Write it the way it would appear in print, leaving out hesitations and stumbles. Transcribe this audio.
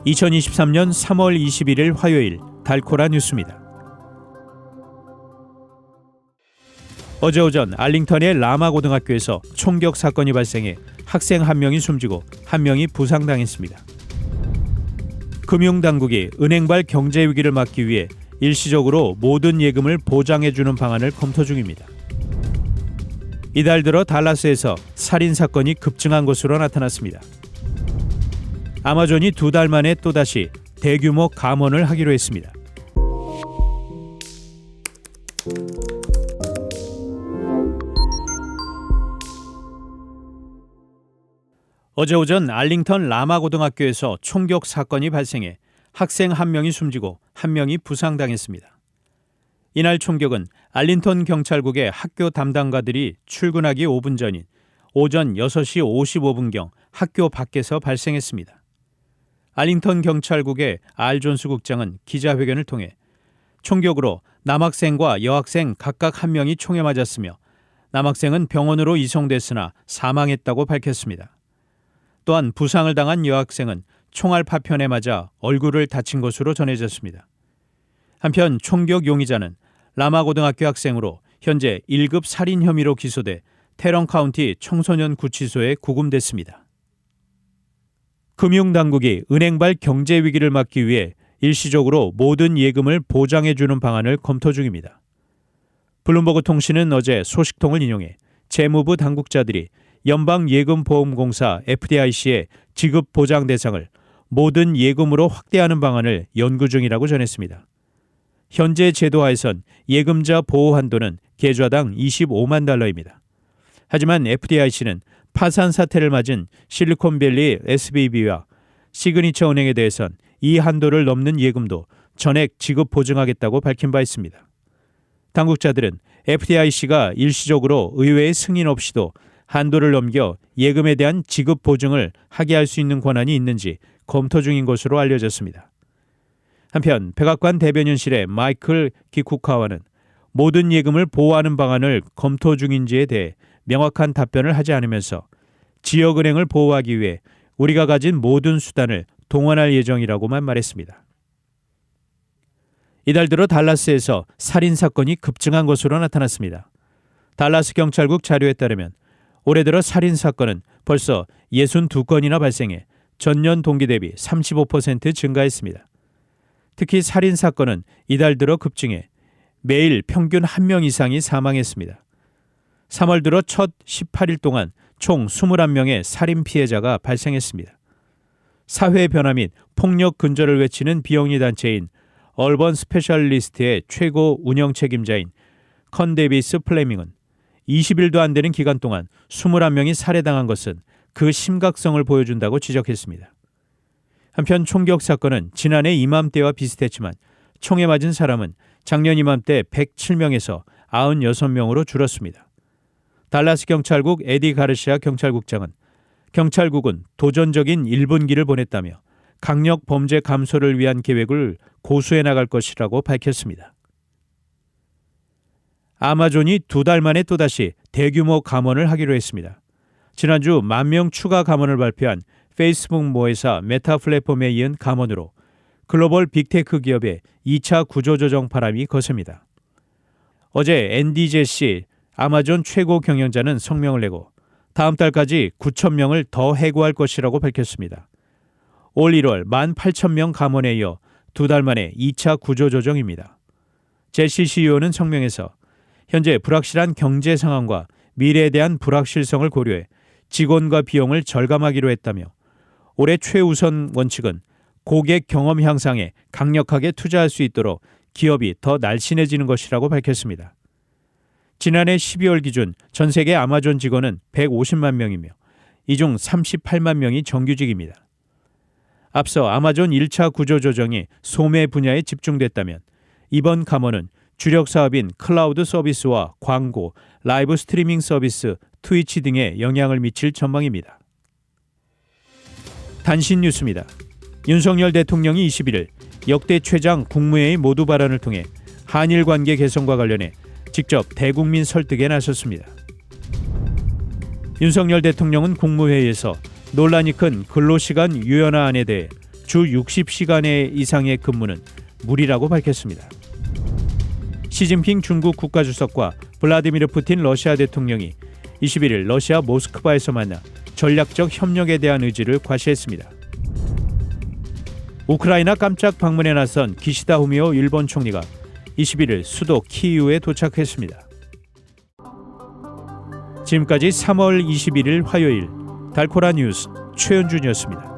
2023년 3월 21일 화요일 달코라 뉴스입니다. 어제 오전 알링턴의 라마고등학교에서 총격 사건이 발생해 학생 1명이 숨지고 1명이 부상당했습니다. 금융당국이 은행발 경제 위기를 막기 위해 일시적으로 모든 예금을 보장해주는 방안을 검토 중입니다. 이달 들어 달라스에서 살인 사건이 급증한 것으로 나타났습니다. 아마존이 2달 만에 또다시 대규모 감원을 하기로 했습니다. 어제 오전 알링턴 라마고등학교에서 총격 사건이 발생해 학생 1명이 숨지고 1명이 부상당했습니다. 이날 총격은 알링턴 경찰국의 학교 담당가들이 출근하기 5분 전인 오전 6시 55분경 학교 밖에서 발생했습니다. 알링턴 경찰국의 알 존스 국장은 기자회견을 통해 총격으로 남학생과 여학생 각각 1명이 총에 맞았으며 남학생은 병원으로 이송됐으나 사망했다고 밝혔습니다. 또한 부상을 당한 여학생은 총알 파편에 맞아 얼굴을 다친 것으로 전해졌습니다. 한편 총격 용의자는 라마고등학교 학생으로 현재 1급 살인 혐의로 기소돼 테런 카운티 청소년 구치소에 구금됐습니다. 금융당국이 은행발 경제 위기를 막기 위해 일시적으로 모든 예금을 보장해주는 방안을 검토 중입니다. 블룸버그 통신은 어제 소식통을 인용해 재무부 당국자들이 연방예금보험공사 FDIC의 지급 보장 대상을 모든 예금으로 확대하는 방안을 연구 중이라고 전했습니다. 현재 제도하에선 예금자 보호 한도는 계좌당 25만 달러입니다. 하지만 FDIC는 파산 사태를 맞은 실리콘밸리 SVB와 시그니처 은행에 대해선 이 한도를 넘는 예금도 전액 지급 보증하겠다고 밝힌 바 있습니다. 당국자들은 FDIC가 일시적으로 의회의 승인 없이도 한도를 넘겨 예금에 대한 지급 보증을 하게 할 수 있는 권한이 있는지 검토 중인 것으로 알려졌습니다. 한편 백악관 대변인실의 마이클 기쿠카와는 모든 예금을 보호하는 방안을 검토 중인지에 대해 명확한 답변을 하지 않으면서 지역은행을 보호하기 위해 우리가 가진 모든 수단을 동원할 예정이라고만 말했습니다. 이달 들어 달라스에서 살인 사건이 급증한 것으로 나타났습니다. 달라스 경찰국 자료에 따르면 올해 들어 살인 사건은 벌써 62건이나 발생해 전년 동기 대비 35% 증가했습니다. 특히 살인 사건은 이달 들어 급증해 매일 평균 1명 이상이 사망했습니다. 3월 들어 첫 18일 동안 총 21명의 살인 피해자가 발생했습니다. 사회 변화 및 폭력 근절을 외치는 비영리 단체인 얼번 스페셜리스트의 최고 운영 책임자인 컨 데이비스 플레밍은 20일도 안 되는 기간 동안 21명이 살해당한 것은 그 심각성을 보여준다고 지적했습니다. 한편 총격 사건은 지난해 이맘때와 비슷했지만 총에 맞은 사람은 작년 이맘때 107명에서 96명으로 줄었습니다. 달라스 경찰국 에디 가르시아 경찰국장은 경찰국은 도전적인 1분기를 보냈다며 강력 범죄 감소를 위한 계획을 고수해 나갈 것이라고 밝혔습니다. 아마존이 2달 만에 또다시 대규모 감원을 하기로 했습니다. 지난주 10,000명 추가 감원을 발표한 페이스북 모회사 메타 플랫폼에 이은 감원으로 글로벌 빅테크 기업의 2차 구조조정 바람이 거셉니다. 어제 앤디 제시 아마존 최고 경영자는 성명을 내고 다음 달까지 9,000명을 더 해고할 것이라고 밝혔습니다. 올 1월 18,000명 감원에 이어 2달 만에 2차 구조조정입니다. 제시 CEO는 성명에서 현재 불확실한 경제 상황과 미래에 대한 불확실성을 고려해 직원과 비용을 절감하기로 했다며 올해 최우선 원칙은 고객 경험 향상에 강력하게 투자할 수 있도록 기업이 더 날씬해지는 것이라고 밝혔습니다. 지난해 12월 기준 전 세계 아마존 직원은 150만 명이며 이 중 38만 명이 정규직입니다. 앞서 아마존 1차 구조조정이 소매 분야에 집중됐다면 이번 감원은 주력 사업인 클라우드 서비스와 광고, 라이브 스트리밍 서비스, 트위치 등에 영향을 미칠 전망입니다. 단신 뉴스입니다. 윤석열 대통령이 21일 역대 최장 국무회의 모두 발언을 통해 한일 관계 개선과 관련해 직접 대국민 설득에 나섰습니다. 윤석열 대통령은 국무회의에서 논란이 큰 근로시간 유연화안에 대해 주 60시간의 이상의 근무는 무리라고 밝혔습니다. 시진핑 중국 국가주석과 블라디미르 푸틴 러시아 대통령이 21일 러시아 모스크바에서 만나 전략적 협력에 대한 의지를 과시했습니다. 우크라이나 깜짝 방문에 나선 기시다 후미오 일본 총리가 21일 수도 키이우에 도착했습니다. 지금까지 3월 21일 화요일 달코라 뉴스 최현준이었습니다.